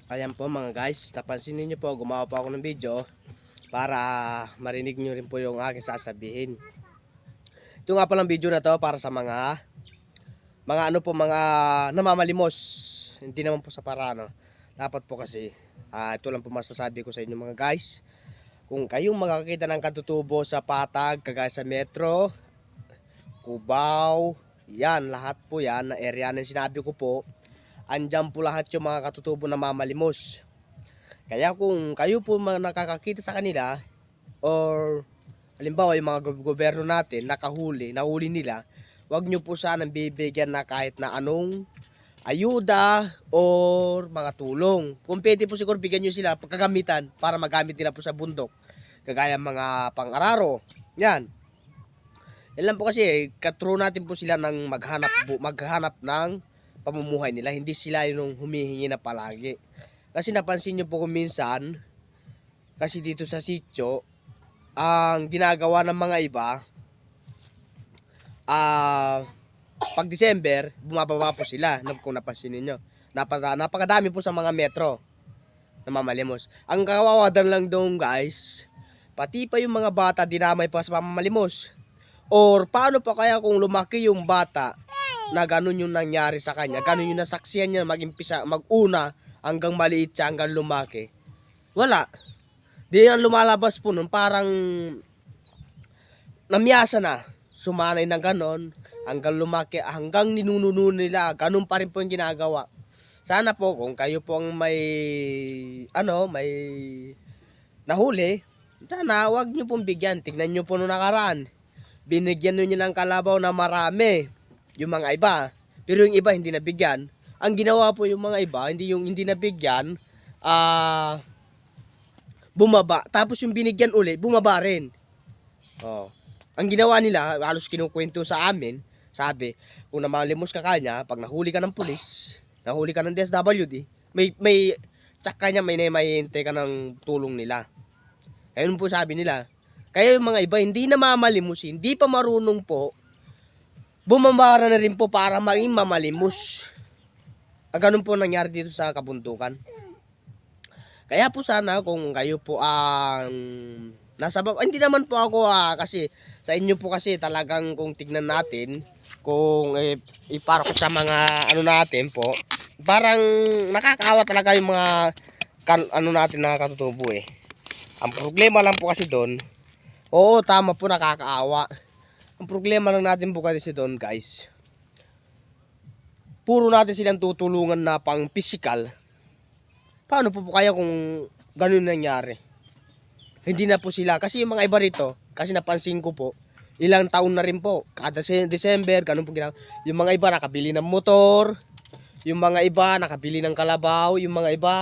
Ayan po mga guys, napansin niyo po, gumawa po ako ng video para marinig niyo rin po yung aking sasabihin. Ito nga palang video na to para sa mga ano po, mga namamalimos. Hindi naman po sa parano. Dapat po kasi, ito lang po masasabi ko sa inyo mga guys. Kung kayong makakita ng katutubo sa Patag, kagaya sa Metro, Cubao, yan, lahat po yan, na area na sinabi ko po, andyan po lahat yung mga katutubo na mamalimos. Kaya kung kayo po nakakakita sa kanila, or halimbawa yung mga gobyerno natin nahuli nila, wag nyo po sanang bibigyan na kahit na anong ayuda or mga tulong. Kung pwede po siguro bigyan nyo sila pagkagamitan para magamit nila po sa bundok, kagaya mga pang-araro. Yan. Yan lang po kasi katro natin po sila ng maghanap ng pamumuhay nila, hindi sila yung humihingi na palagi. Kasi napansin nyo po kung minsan, kasi dito sa sitio, ang ginagawa ng mga iba, pag December, bumababa po sila, kung napansin niyo. Napakadami po sa mga metro na mamalimos. Ang kawawadan lang doon guys, pati pa yung mga bata dinamay pa sa pamamalimos. Or paano pa kaya kung lumaki yung bata na ganun yung nangyari sa kanya, ganun yung nasaksiyan niya mag-una hanggang maliit siya hanggang lumaki. Wala. Di yan lumalabas po nun, parang namyasa na. Sumanay na ganon hanggang lumaki, hanggang ninununo nila, ganun pa rin po yung ginagawa. Sana po kung kayo po ang may nahuli, sana wag nyo pong bigyan. Tignan nyo po nung nakaraan, binigyan nyo ng kalabaw na marami yung mga iba, pero yung iba hindi nabigyan. Ang ginawa po yung mga iba, hindi nabigyan, bumaba, tapos yung binigyan uli, bumaba rin. Oh. Ang ginawa nila, halos kinukwento sa amin, sabi, kung namalimos ka kanya, pag nahuli ka ng pulis, nahuli ka ng DSWD, may tsak kanya, may hintay ka ng tulong nila. Ayun po sabi nila. Kaya yung mga iba, hindi na mamalimos, hindi pa marunong po, bumabara na rin po para maging mamalimos. Ganun po nangyari dito sa kabundukan. Kaya po sana kung kayo po ang nasa baba, hindi naman po ako kasi sa inyo po kasi talagang kung tignan natin, kung ipara ko sa mga ano natin po, parang nakakaawa talaga yung mga ano natin na katutubo eh. Ang problema lang po kasi doon, oo tama po, nakakaawa. Ang problema lang natin po kasi doon guys, puro natin silang tutulungan na pang physical. Paano po kaya kung ganun nangyari? Hindi na po sila, kasi yung mga iba rito, kasi napansin ko po, ilang taon na rin po, kada December, ganun po ginagawa. Yung mga iba nakabili ng motor, yung mga iba nakabili ng kalabaw, yung mga iba,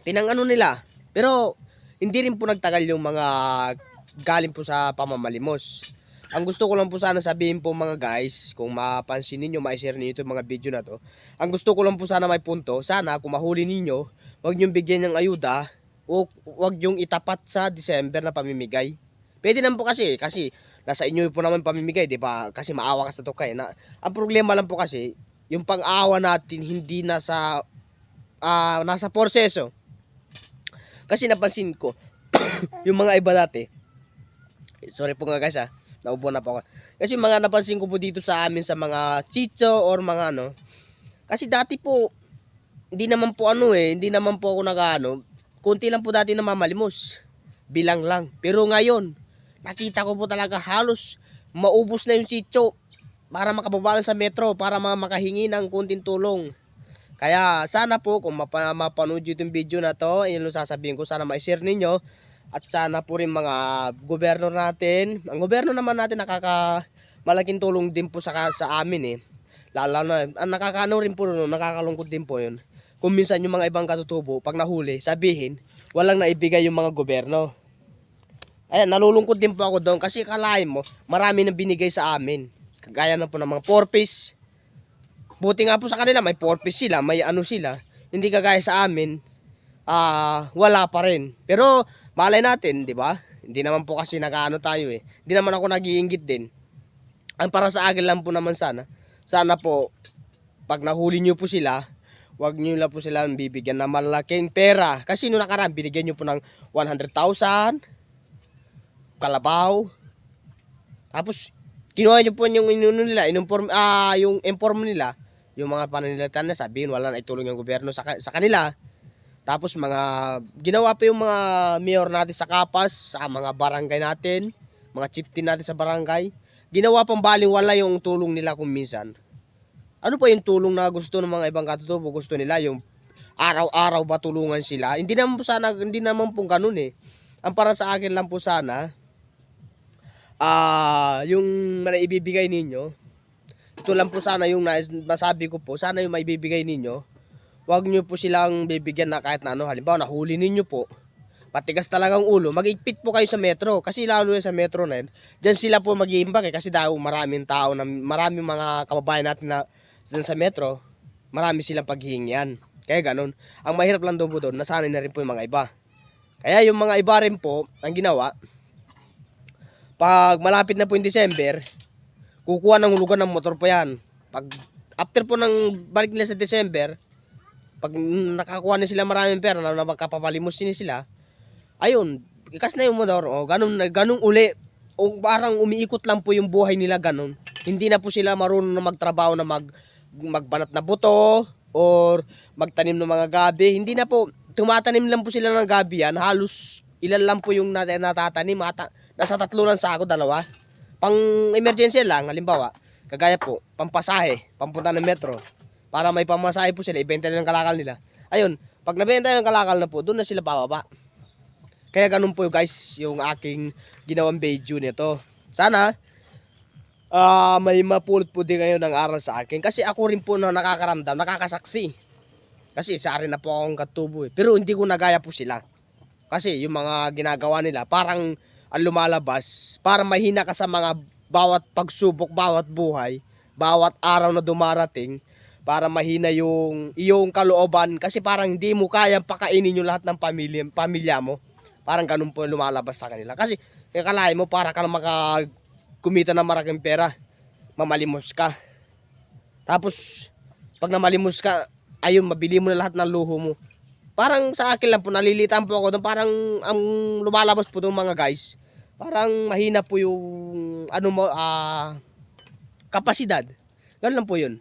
pinangano nila. Pero, hindi rin po nagtagal yung mga galing po sa pamamalimos. Ang gusto ko lang po sana sabihin po mga guys, kung mapansin ninyo, ma-share ninyo itong mga video na to. Ang gusto ko lang po sana may punto, sana kung mahuli ninyo, huwag nyo bigyan ng ayuda, o huwag yung itapat sa December na pamimigay. Pwede naman po kasi nasa inyo po naman pamimigay, di ba? Kasi maawa ka sa tukay. Ang problema lang po kasi, yung pang-awa natin hindi nasa proseso. Kasi napansin ko, yung mga iba dati, sorry po nga guys naubo na po ako. Kasi mga napansin ko po dito sa amin sa mga chicho or mga ano, kasi dati po, hindi naman po hindi naman po ako kunti lang po dati na mamalimos. Bilang lang. Pero ngayon, nakita ko po talaga halos maubos na yung chicho para makababa sa metro, para makahingi ng kunting tulong. Kaya sana po kung mapanood yung video na to, yun yung sasabihin ko, sana ma-share ninyo. At sana po rin mga gobyerno natin, ang gobyerno naman natin malaking tulong din po sa amin eh. Lalo na, ang nakakaano rin po, nakakalungkot din po yun. Kung minsan yung mga ibang katutubo, pag nahuli, sabihin, walang naibigay yung mga gobyerno. Ayan, nalulungkot din po ako doon kasi kalahin mo, marami na binigay sa amin. Kagaya na po ng mga 4-piece. Buti nga po sa kanila, may 4-piece sila, may ano sila. Hindi kagaya sa amin, wala pa rin. Pero, malay natin, di ba? Hindi naman po kasi nakaano tayo eh. Hindi naman ako nag-iinggit din. Ang para sa akin lang po naman sana po, pag nahuli nyo po sila, wag niyo lang po sila bibigyan ng malaking pera. Kasi nung nakaraan, binigyan niyo po ng 100,000, kalabaw. Tapos, kinuha niyo po yung inuno nila, yung inform nila, yung mga pananilitan na sabihin, wala na itulong yung gobyerno sa kanila. Tapos, ginawa pa yung mga mayor natin sa Kapas, sa mga barangay natin, mga chieftain natin sa barangay. Ginawa pang balingwala yung tulong nila kung minsan. Ano pa yung tulong na gusto ng mga ibang katutubo? Gusto nila yung araw-araw ba tulungan sila? Hindi naman po ganun eh. Ang para sa akin lang po sana, yung maibibigay ninyo, ito lang po sana yung masabi ko po, sana yung maibibigay ninyo, wag nyo po silang bibigyan na kahit na ano, halimbawa nahuli ninyo po, patigas talagang ulo, mag-igpit po kayo sa metro, kasi lalo sa metro na yun, dyan sila po mag-iimbak kasi daw maraming tao, maraming mga kababayan natin na dyan sa metro, marami silang paghihingian, kaya ganun. Ang mahirap lang doon po doon, nasanay na rin po yung mga iba. Kaya yung mga iba rin po, ang ginawa, pag malapit na po yung December, kukuha ng hulugan ng motor po yan. Pag after po ng balik nila sa December, pag nakakuha na sila maraming pera na magkapapalimos sila, ayun, ikas na yung motor, ganun uli. O parang umiikot lang po yung buhay nila ganun. Hindi na po sila marunong na magtrabaho na magbanat na buto or magtanim ng mga gabi. Hindi na po, tumatanim lang po sila ng gabi yan. Halos ilan lang po yung natatanim. Nasa 3 lang sako, 2. Pang emergency lang, halimbawa, kagaya po, pampasahe, pampunta ng metro. Para may pamasahe po sila, ibenta nila ng kalakal nila. Ayun, pag nabenta yung kalakal na po, doon na sila bababa. Kaya ganun po guys, yung aking ginawang video nito. Sana, may mapulot po din kayo ng aral sa akin. Kasi ako rin po na nakakaramdam, nakakasaksi. Kasi isa rin na po akong katubo eh. Pero hindi ko nagaya po sila. Kasi yung mga ginagawa nila, parang ang lumalabas, para mahina ka sa mga bawat pagsubok, bawat buhay, bawat araw na dumarating, para mahina yung iyong kalooban, kasi parang hindi mo kayang pakainin yung lahat ng pamilya mo. Parang ganun po lumalabas sa kanila. Kasi kakalain mo para ka na kumita ng malaking pera, mamalimos ka. Tapos pag namalimos ka, ayun, mabili mo na lahat ng luho mo. Parang sa akin lang po, nalilitan po ako doon. Parang ang lumalabas po ng mga guys, parang mahina po yung kapasidad. Ganun lang po yun.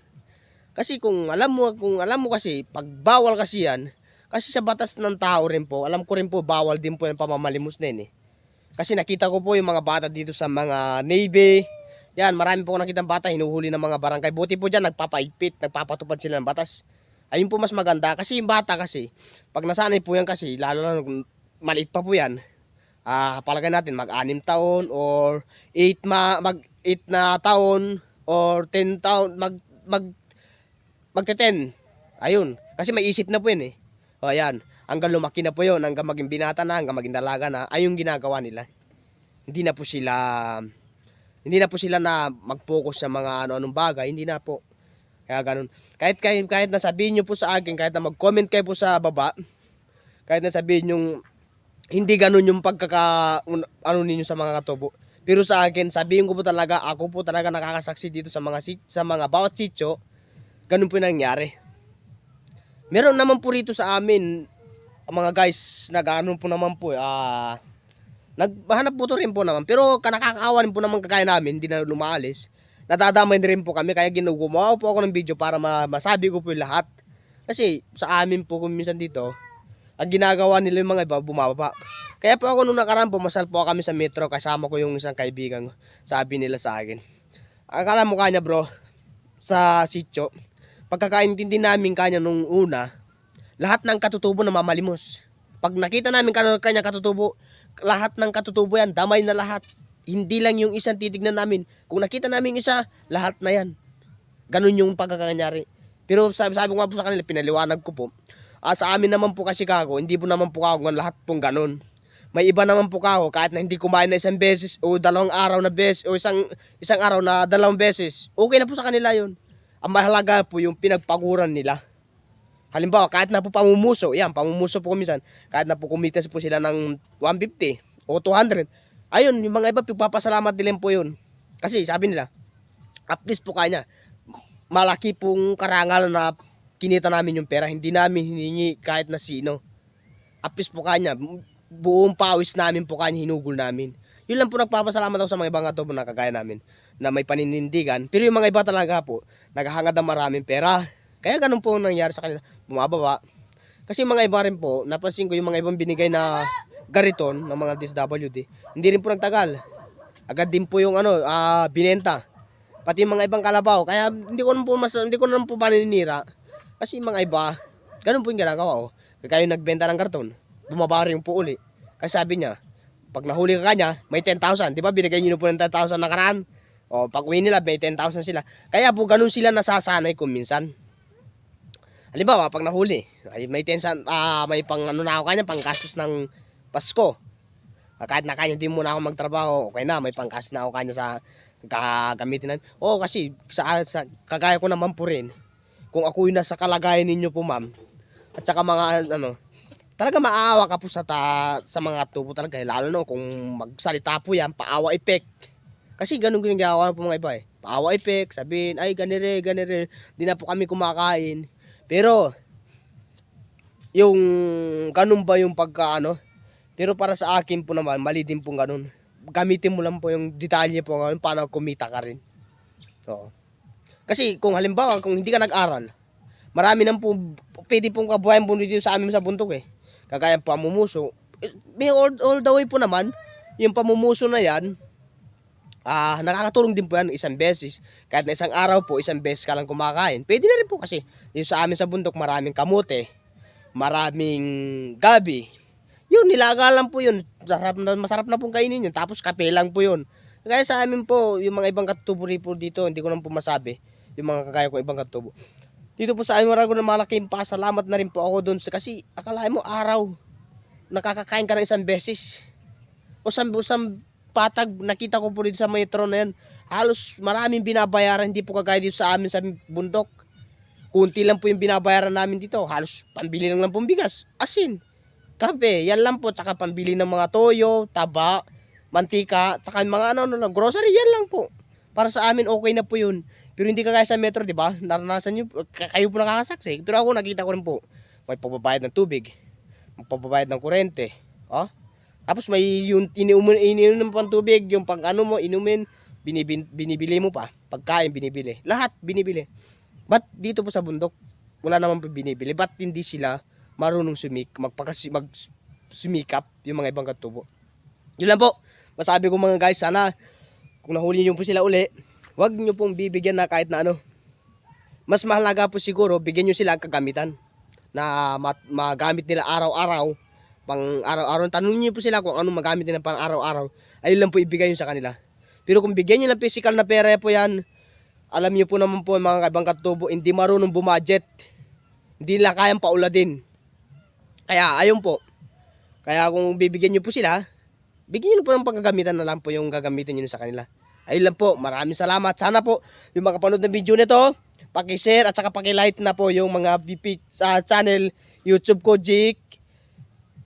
Kasi kung alam mo kasi, pag bawal kasi yan, kasi sa batas ng tao rin po, alam ko rin po, bawal din po yung pamamalimos na yun eh. Kasi nakita ko po yung mga bata dito sa mga Navy, yan, marami po nakitang bata, hinuhuli ng mga barangay. Buti po dyan, nagpapaigpit, nagpapatupad sila ng batas. Ayun po mas maganda, kasi yung bata kasi, pag nasanay po yan kasi, lalo na maliit pa po yan, palagay natin mag-6 taon or 8 na taon or 10 taon, magte-10. Ayun, kasi may isip na po yun eh. O ayan, hanggang lumaki na po yun, hanggang maging binata na, hanggang maging dalaga na, ayun ginagawa nila. Hindi na po sila na mag-focus sa mga ano-anong bagay, hindi na po. Kaya ganun. Kahit na sabihin nyo po sa akin, kahit na mag-comment kayo po sa baba, kahit na sabihin yung hindi ganun yung ano ninyo sa mga katubo. Pero sa akin, sabihin ko po talaga, ako po talaga nakakasaksi dito sa mga bawat sitio, ganun po nangyari. Meron naman po rito sa amin, mga guys, nag-ano po naman po, naghanap po to rin po naman. Pero nakakaawa rin po naman kagaya namin, hindi na lumaalis. Nadadamay na rin po kami, kaya gumawa po ako ng video para masabi ko po yung lahat. Kasi sa amin po kung minsan dito, ang ginagawa nila yung mga iba, bumababa. Kaya po ako nung nakaraan, pumasal po kami sa metro, kasama ko yung isang kaibigan, sabi nila sa akin, akala mo kanya bro, sa sitio, pagkakaintindi namin kanya nung una, lahat ng katutubo na mamalimos. Pag nakita namin kanya katutubo, lahat ng katutubo yan, damay na lahat. Hindi lang yung isang titignan namin. Kung nakita namin isa, lahat na yan. Ganun yung pagkakanyari. Pero sabi ko nga po sa kanila, pinaliwanag ko po. Sa amin naman po kasi kako, hindi po naman po kako lahat pong ganun. May iba naman po kako, kahit na hindi kumain na 1 beses o 2 araw na beses o isang araw na 2 beses, okay na po sa kanila yun. Ang mahalaga po yung pinagpaguran nila. Halimbawa, kahit na po pamumuso, pamumuso po kumisan, kahit na po kumita po sila ng 150 o 200, ayun, yung mga iba, pagpapasalamat nila po yun. Kasi sabi nila, at least po kanya, malaki pong karangal na kinita namin yung pera, hindi namin hiningi kahit na sino. Apis po kanya, buong pawis namin po kanya hinugol namin. Yun lang po nagpapasalamat ako sa mga ibang atobo na kagaya namin na may paninindigan. Pero yung mga iba talaga po, naghahangad ng maraming pera. Kaya ganun po nangyari sa kanila, bumababa. Kasi yung mga iba rin po, napansin ko yung mga ibang binigay na gariton ng mga DSWD, hindi rin po nagtagal. Agad din po yung binenta. Pati yung mga ibang kalabaw. Kaya hindi ko naman po paninira. Kasi yung mga iba, ganun po yung ginagawa. Kaya yung nagbenta ng karton, bumaba rin po uli. Kasi sabi niya, pag nahuli ka kanya, may 10,000. Di ba binigay niyo po ng 10,000 nakaraan? O pag uwi nila, may 10,000 sila. Kaya po ganun sila nasasanay kung minsan. Halimbawa, pag nahuli, ay may 10,000, may pang na ako kanya, pang gastos ng Pasko. Kahit na kanya, di muna ako magtrabaho, okay na, may pangkas na ako kanya sa gagamitin natin. Kasi sa kagaya ko naman po rin, kung ako yung nasa kalagayan ninyo po ma'am, at saka mga talaga maawa ka po sa mga tubo talaga, lalo na kung magsalita po yan, paawa effect. Kasi ganun ginagawa po mga iba paawa effect, sabihin, ay ganire, di na po kami kumakain. Pero, yung ganun ba yung pero para sa akin po naman, mali din pong ganun. Gamitin mo lang po yung detalye po ngayon paano kumita ka rin. Oo. Kasi kung halimbawa, kung hindi ka nag-aral, marami nang po, pwede pong kabuhayan po dito sa amin sa bundok Kagaya pamumuso. May all the way po naman, yung pamumuso na yan, nakakatulong din po yan isang beses. Kahit na isang araw po, isang beses ka lang kumakain. Pwede na rin po kasi dito sa amin sa bundok, maraming kamote, maraming gabi. Yun, nilaga lang po yun. Masarap na pong kainin yun. Tapos kape lang po yun. Kaya sa amin po, yung mga ibang katubo po dito, hindi ko naman po masabi. Yung mga kagaya ko ibang katubo. Dito po sa amin, marami ko na malaking pasalamat na rin po ako doon. Kasi akalain mo araw, nakakakain ka ng isang beses. O isang patag, nakita ko po dito sa metro na yan. Halos maraming binabayaran, hindi po kagaya dito sa amin sa bundok. Kunti lang po yung binabayaran namin dito. Halos pambili lang pong bigas, asin, kape, yan lang po, tsaka pambili ng mga toyo, taba, mantika, tsaka mga grocery, yan lang po. Para sa amin okay na po yun. Pero hindi kagaya sa metro, di ba? Naranasan nyo, kayo po nakakasaksi. Pero ako nakita ko rin po, may pagbabayad ng tubig, may pagbabayad ng kuryente. Tapos may yung ininom pang tubig, yung pang mo, inumin, binibili mo pa. Pagkain, binibili. Lahat, binibili. Ba't dito po sa bundok, wala naman po binibili? Ba't hindi sila marunong sumikap yung mga ibang katubo? Yun lang po. Masabi ko mga guys, sana kung nahuli nyo po sila uli, wag nyo pong bibigyan na kahit na Mas mahalaga po siguro, bigyan nyo sila ang kagamitan na magamit nila araw-araw, pang araw-araw. Tanungin nyo po sila kung anong magamit nila pang araw-araw. Ayun lang po ibigay nyo sa kanila. Pero kung bigyan nyo ng physical na pera po yan, alam nyo po naman po mga ibang katubo, hindi marunong bumadget. Hindi nila kayang pauladin. Kaya ayun po. Kaya kung bibigyan nyo po sila, bigyan nyo po ng pagkagamitan na lang po yung gagamitin nyo sa kanila. Ayun lang po. Maraming salamat. Sana po yung makapanood ng video nito, paki-share at saka paki-like na po yung mga BP sa channel YouTube ko, Jake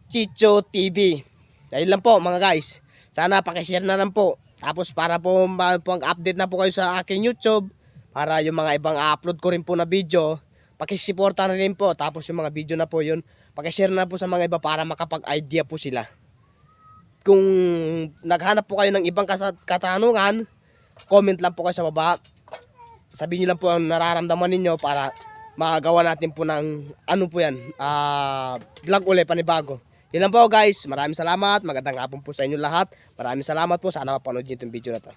Chicho TV. Ayun lang po mga guys. Sana paki-share na lang po. Tapos para po mag-update na po kayo sa aking YouTube, para yung mga ibang upload ko rin po na video, pakisuporta na rin po. Tapos yung mga video na po yun, pakishare na po sa mga iba para makapag-idea po sila. Kung naghanap po kayo ng ibang katanungan, comment lang po kayo sa baba. Sabihin nyo lang po ang nararamdaman ninyo para makagawa natin po ng vlog ulit, panibago. Yun lang po guys, maraming salamat, magandang hapon po sa inyo lahat. Maraming salamat po, sana mapanood nyo itong video na to.